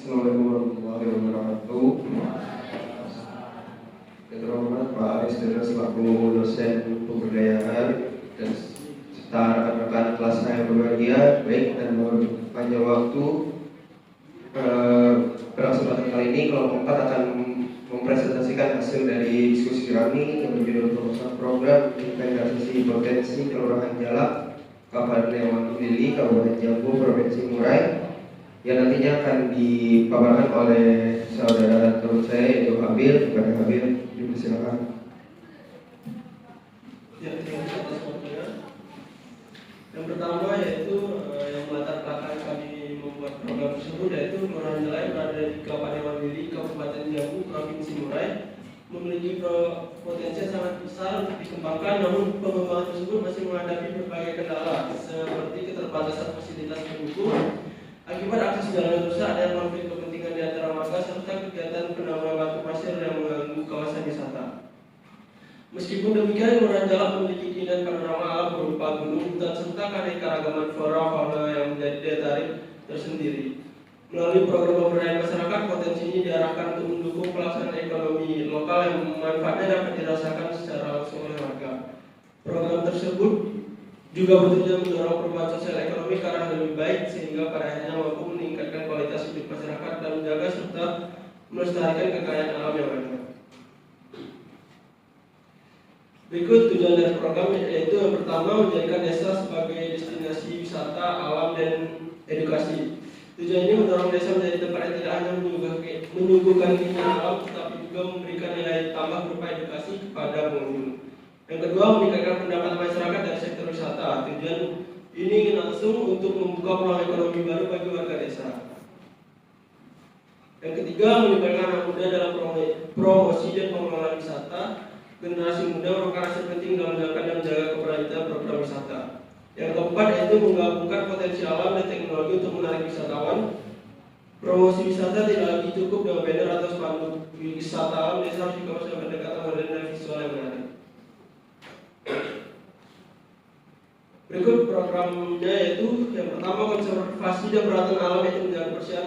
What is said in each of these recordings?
Assalamualaikum warahmatullahi wabarakatuh. Yang terhormat Pak Aris Dera selaku dosen pemberdayaan dan serta rekan-rekan kelas saya yang berbahagia, baik dan panjang waktu. Pada kesempatan kali ini kelompok 4 akan mempresentasikan hasil dari diskusi kami yang berjudul pembahasan program inventarisasi potensi Kelurahan Jalak, Kabupaten Wonogiri, Kabupaten Jambu, Provinsi Murai, yang nantinya akan dipaparkan oleh saudara teman saya yaitu Habil. Kepada Habil, dipersilakan. Ya, terima kasih atas waktunya. Yang pertama yaitu yang melatar belakang kami membuat program tersebut, yaitu Kelurahan Jalak berada di Kabupaten Wonogiri, Kabupaten Jambu, Provinsi Murai, memiliki potensi yang sangat besar untuk dikembangkan, namun pengembangan tersebut masih menghadapi berbagai kendala seperti keterbatasan fasilitas pendukung akibat akses jalan rusak dan konflik kepentingan di antara warga serta kegiatan penambangan batu pasir yang mengganggu kawasan wisata. Meskipun demikian, Kelurahan Jalak memiliki keindahan panorama alam berupa gunung, hutan serta keanekaragaman flora fauna yang menjadi daya tarik tersendiri. Melalui program pemberdayaan masyarakat, potensi ini diarahkan untuk mendukung pelaksanaan ekonomi lokal yang manfaatnya dapat dirasakan secara langsung oleh warga. Program tersebut juga bertujuan mendorong perubahan sosial ekonomi ke arah lebih baik sehingga pada akhirnya mampu meningkatkan kualitas hidup masyarakat dan menjaga serta melestarikan kekayaan alam yang ada. Berikut tujuan dari program, yaitu yang pertama menjadikan desa sebagai destinasi wisata alam dan edukasi. Tujuan ini mendorong desa menjadi tempat yang tidak hanya menyuguhkan keindahan alam, tetapi juga memberikan nilai tambah berupa edukasi kepada pengunjung. Yang kedua, meningkatkan pendapatan masyarakat dari sektor wisata. Tujuan ini langsung untuk membuka peluang ekonomi baru bagi warga desa. Yang ketiga, melibatkan anak muda dalam promosi dan pengelolaan wisata. Generasi muda merupakan aset penting dalam menjalankan dan menjaga keberlanjutan program wisata. Yang keempat, yaitu menggabungkan potensi alam dan teknologi untuk menarik wisatawan. Promosi wisata tidak lagi cukup dengan banner atau spanduk. Wisata alam desa harus juga bisa pendekatan modern dan visual yang menarik. Berikut programnya, yaitu yang pertama konservasi dan perawatan alam, yaitu menjaga kebersihan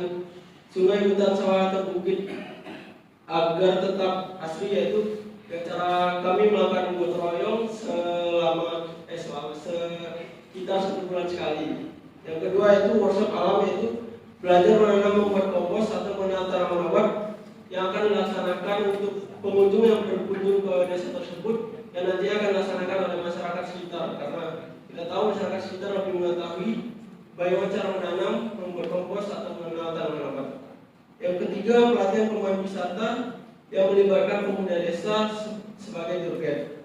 sungai, hutan, sawah, atau bukit agar tetap asli, yaitu cara kami melakukan gotong royong selama sekitar 1 bulan sekali. Yang kedua itu workshop alam, yaitu belajar menanam, membuat kompos atau menata tanaman yang akan dilaksanakan untuk pengunjung yang berkunjung ke desa tersebut yang nanti akan dilaksanakan oleh masyarakat sekitar, karena kita tahu masyarakat sekitar lebih mengetahui bagaimana cara menanam, membuat kompos atau menata tanaman. Yang ketiga, pelatihan pemandu wisata yang melibatkan pemuda desa sebagai tour guide.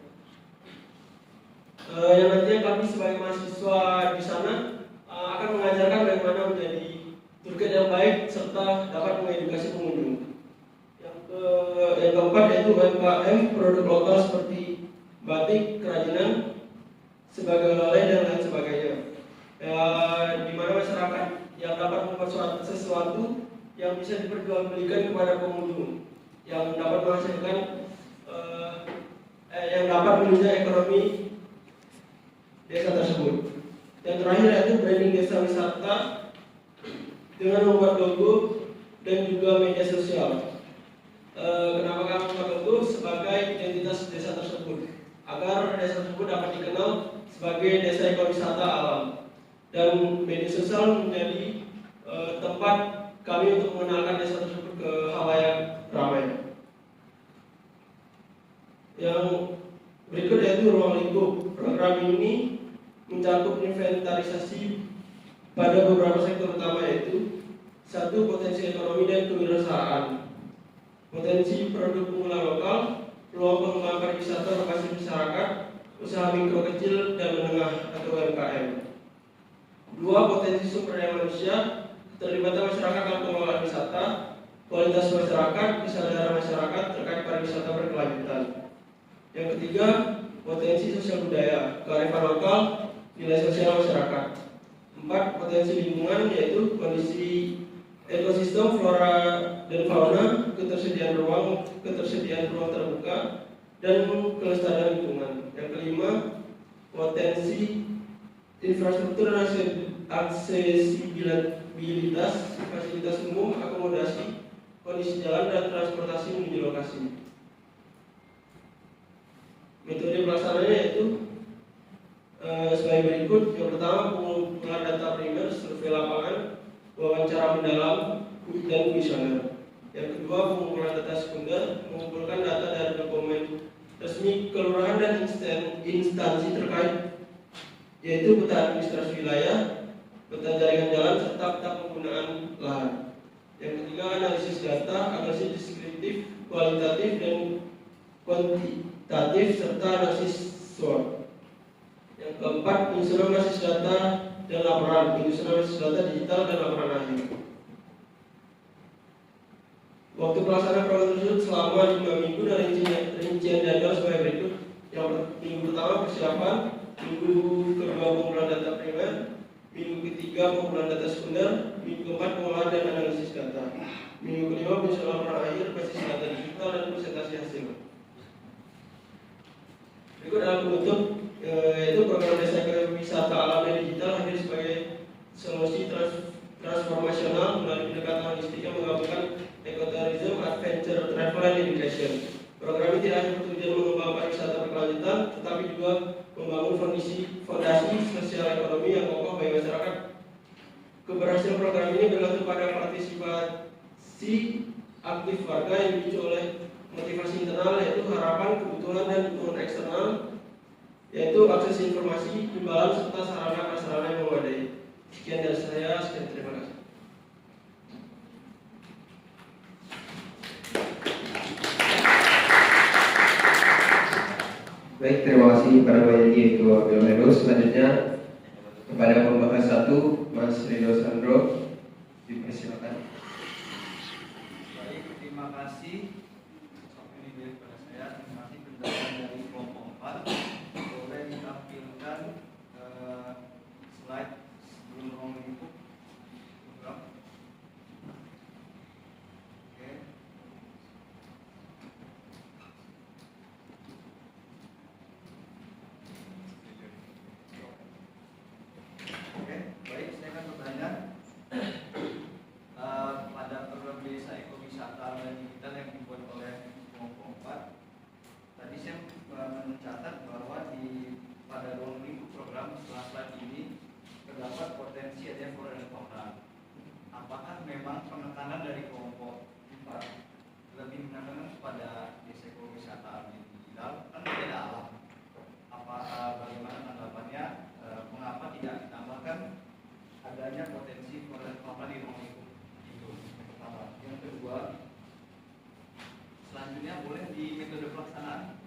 Yang nantinya kami sebagai mahasiswa di sana akan mengajarkan bagaimana menjadi tour guide yang baik serta dapat mengedukasi pengunjung. Yang keempat yaitu UMKM, produk lokal seperti batik, kerajinan, sebagai oleh dan lain sebagainya. Di mana masyarakat yang dapat membuat sesuatu yang bisa diperjualbelikan kepada pengunjung, yang dapat menghasilkan, yang dapat menunjang ekonomi desa tersebut. Yang terakhir yaitu branding desa wisata dengan membuat logo dan juga media sosial. Kenapa kami membuat logo? Sebagai identitas desa tersebut, agar desa tersebut dapat dikenal sebagai desa ekowisata alam, dan media sosial menjadi tempat kami untuk mengenalkan desa tersebut ke khalayak ramai. Yang berikut yaitu ruang lingkup. Program ini mencakup inventarisasi pada beberapa sektor utama, yaitu 1. Potensi ekonomi dan kewirausahaan, potensi produk unggulan lokal, peluang pengembangan pariwisata berbasis masyarakat, usaha mikro kecil dan menengah atau UMKM. 2. Potensi sumber daya manusia, keterlibatan masyarakat dalam pengelolaan wisata, kualitas masyarakat, kesadaran masyarakat terkait pariwisata berkelanjutan. Yang ketiga, potensi sosial budaya, kearifan lokal, nilai sosial masyarakat. 4. Potensi lingkungan, yaitu kondisi ekosistem, flora dan fauna, ketersediaan ruang terbuka, dan kelestarian lingkungan. Yang kelima, potensi infrastruktur dan aksesibilitas mobilitas, fasilitas umum, akomodasi, kondisi jalan dan transportasi menuju lokasi. Metode pelaksananya yaitu sebagai berikut. Yang pertama, pengumpulan data primer, survei lapangan, wawancara mendalam, dan kuesioner. Yang kedua, pengumpulan data sekunder, mengumpulkan data dari dokumen resmi kelurahan dan instansi terkait, yaitu peta administrasi wilayah, peta jaringan jalan, serta peta penggunaan lahan. Yang ketiga, analisis data, analisis deskriptif, kualitatif, dan kuantitatif, serta analisis SWOT. Yang keempat, penyusunan basis data dan laporan, penyusunan basis data digital dan laporan akhir. Waktu pelaksanaan program tersebut selama 5 minggu dan rincian jadwal sebagai berikut. Yang minggu pertama persiapan, minggu kedua pengumpulan data primer, minggu ketiga pengumpulan data sekunder, minggu keempat pengolahan dan analisis data, minggu kelima penyusunan laporan akhir, basis data digital dan presentasi hasil. Berikut adalah penutup, yaitu program desa wisata alam dan digital hadir sebagai solusi transformasional melalui pendekatan holistik yang menggabungkan ekoturism, adventure, travel, and education. Program ini tidak hanya bertujuan mengembangkan pariwisata berkelanjutan, tetapi juga membangun fondasi sosial ekonomi yang kokoh bagi masyarakat. Keberhasilan program ini bergantung pada partisipasi aktif warga yang dipicu oleh motivasi internal, yaitu harapan, kebutuhan, dan dukungan eksternal, yaitu akses informasi, imbalan, serta sarana-prasarana yang memadai. Sekian dari saya, terima kasih. Baik, terima kasih kepada Pak Yedi Ketua Biro. Selanjutnya kepada pembahas 1, Mas Ridho Sandro, dipersilakan. Baik, terima kasih. Ini dari kepada saya. Terima kasih penjelasan dari kelompok 4. Boleh ditampilkan slide sebelum mengikut program. Oke. Oke, baik, saya akan bertanya pada program desa ekowisata dan digital yang dibuat oleh kelompok 4. Tadi saya mencatat bahwa pada ruang lingkup program setelah slide ini terdapat potensi adanya flora dan fauna. Apakah memang penekanan dari kelompok 4 lebih menekankan kepada desa ekowisata dan digital? Kan tidak alam. Bagaimana tanggapannya? Mengapa tidak ditambahkan adanya potensi flora dan fauna di ruang lingkup itu? Yang pertama. Yang kedua, selanjutnya boleh di metode pelaksanaan.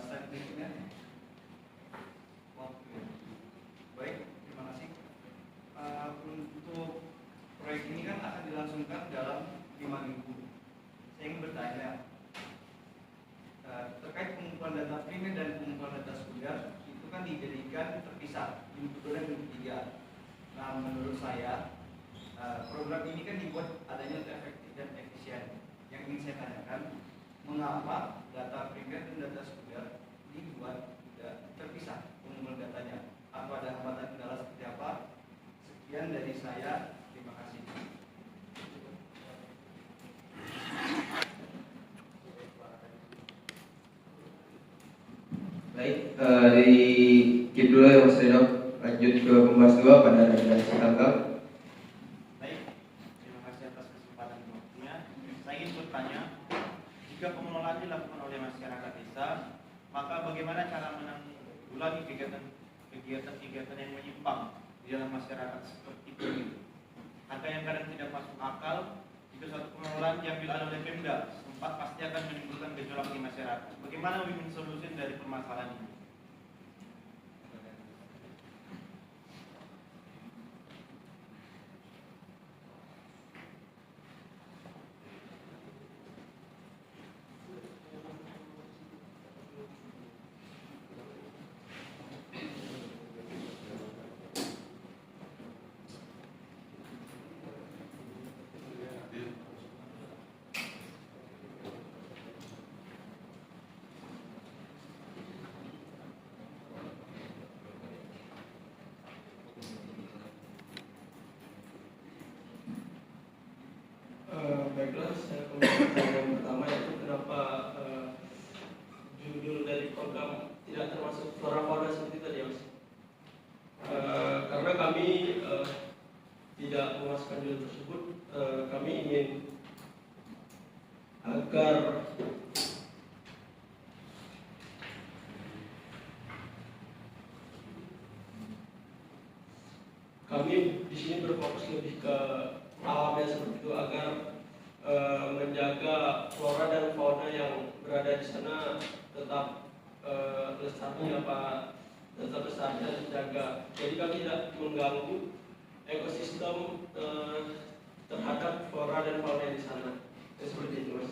Slide berikutnya. Waktu. Baik, terima kasih. Untuk proyek ini kan akan dilangsungkan dalam 5 minggu. Saya ingin bertanya terkait pengumpulan data primer dan pengumpulan data sekunder, itu kan dijadikan terpisah minggu kedua dan minggu ketiga. Nah, menurut saya program ini kan dibuat adanya untuk efektif dan efisien. Yang ingin saya tanyakan, mengapa data primer dan data sekunder dibuat tidak terpisah pengumpulan datanya? Apa ada hambatan kendala seperti apa? Sekian dari saya. Terima kasih. Baik, dari skip dulu ya Mas Ridho. Lanjut ke pembahas 2 pada Radha Sitangkap. Baik, terima kasih atas kesempatan dan waktunya. Saya ingin bertanya, jika pengelolaan dilakukan oleh masyarakat desa, maka bagaimana cara menanggulangi kegiatan-kegiatan yang menyimpang di dalam masyarakat seperti itu? Harga yang kadang tidak masuk akal, jika suatu pengelolaan diambil alih oleh Pemda, sempat pasti akan menimbulkan gejolak di masyarakat. Bagaimana win-win solution dari permasalahan ini? tidak termasuk flora fauna seperti tadi Mas. Karena kami tidak memasukkan judul tersebut, kami ingin agar kami di sini berfokus lebih ke alamnya seperti itu, agar menjaga flora dan fauna yang berada di sana tetap lestari tetap lestari dan terjaga. Jadi kami tidak mengganggu ekosistem terhadap flora dan fauna di sana. Ya, seperti itu Mas.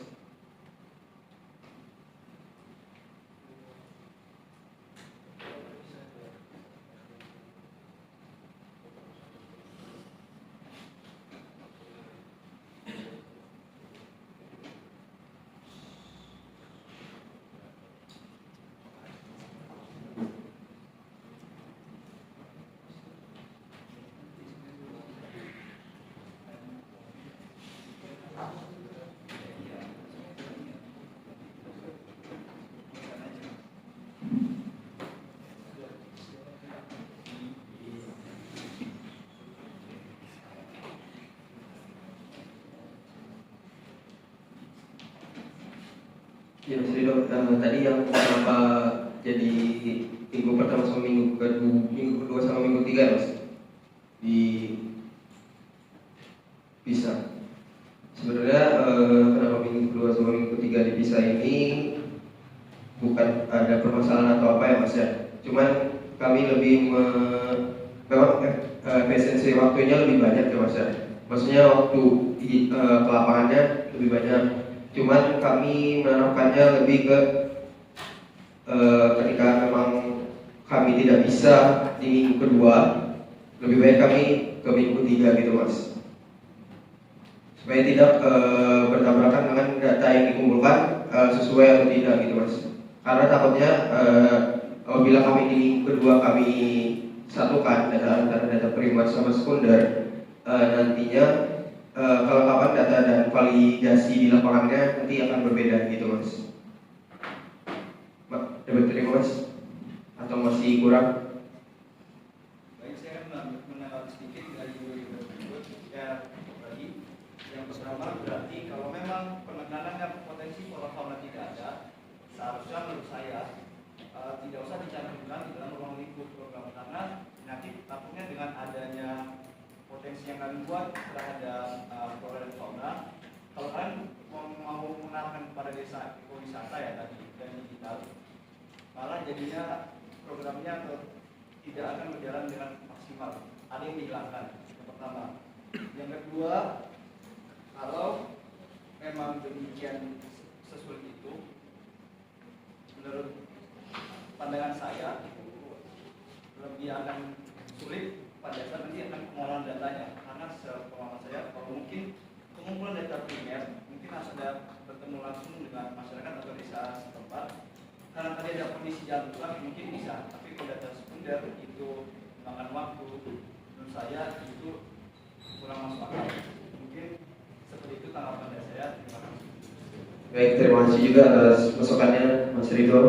Ya, Mas Ridho, tadi yang kenapa jadi minggu pertama sama minggu kedua sama minggu ketiga, Mas, dipisah. Sebenarnya kenapa minggu kedua sama minggu ketiga dipisah ini bukan ada permasalahan atau apa ya, Mas ya. Cuman kami lebih memang efisiensi waktunya lebih banyak ya, Mas ya. Maksudnya waktu ke lapangannya lebih banyak. Cuman kami menerapkannya lebih ke ketika memang kami tidak bisa di minggu kedua, lebih baik kami ke minggu ketiga gitu Mas, supaya tidak bertabrakan dengan data yang dikumpulkan sesuai atau tidak gitu Mas. Karena takutnya apabila kami di minggu kedua kami satukan data antara data primer sama sekunder, nantinya kelengkapan data dan validasi di lapangannya nanti akan berbeda gitu Mas. Dapat terima Mas? Atau masih kurang? Baik, saya akan menanggapi sedikit dari dua tersebut. Ya, tadi yang pertama berarti kalau memang penekanan potensi flora fauna tidak ada, seharusnya menurut saya tidak usah dicantumkan di dalam ruang lingkup program, karena nanti takutnya dengan adanya potensi yang kalian buat terhadap flora dan fauna, kalau kalian mau mengenalkan kepada desa ekowisata ya tadi dan digital, malah jadinya programnya tidak akan berjalan dengan maksimal. Ada yang dihilangkan. Yang pertama. Yang kedua, kalau memang demikian sesulit itu, menurut pandangan saya lebih akan sulit pada saat nanti akan pengolahan datanya, karena sepengalaman saya kalau mungkin pengumpulan data primer mungkin harus ada bertemu langsung dengan masyarakat atau desa setempat, karena tadi ada kondisi jalan mungkin bisa, tapi kalau data sekunder itu makan waktu, menurut saya itu kurang masuk akal. Mungkin seperti itu tanggapan dari saya. Terima kasih. Baik, terima kasih juga atas masukannya Mas Ridho.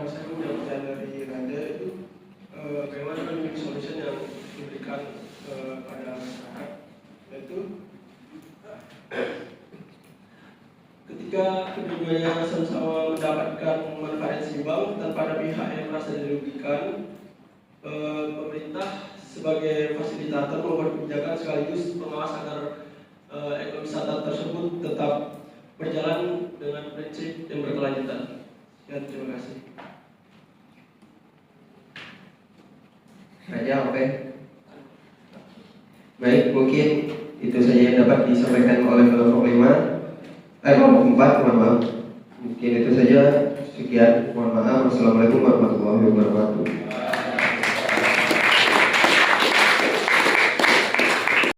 Saya punya pertanyaan dari Raja itu bagaimana win-win solution yang diberikan pada masyarakat, yaitu ketika keduanya sama-sama mendapatkan manfaat seimbang tanpa ada pihak yang merasa dirugikan, pemerintah sebagai fasilitator membuat kebijakan sekaligus pengawas agar ekowisata tersebut tetap berjalan dengan prinsip yang berkelanjutan. Dan terima kasih. Raja, oke. Baik, mungkin itu saja yang dapat disampaikan oleh kelompok 4, mohon maaf. Mungkin itu saja. Sekian, mohon maaf. Wassalamualaikum warahmatullahi wabarakatuh.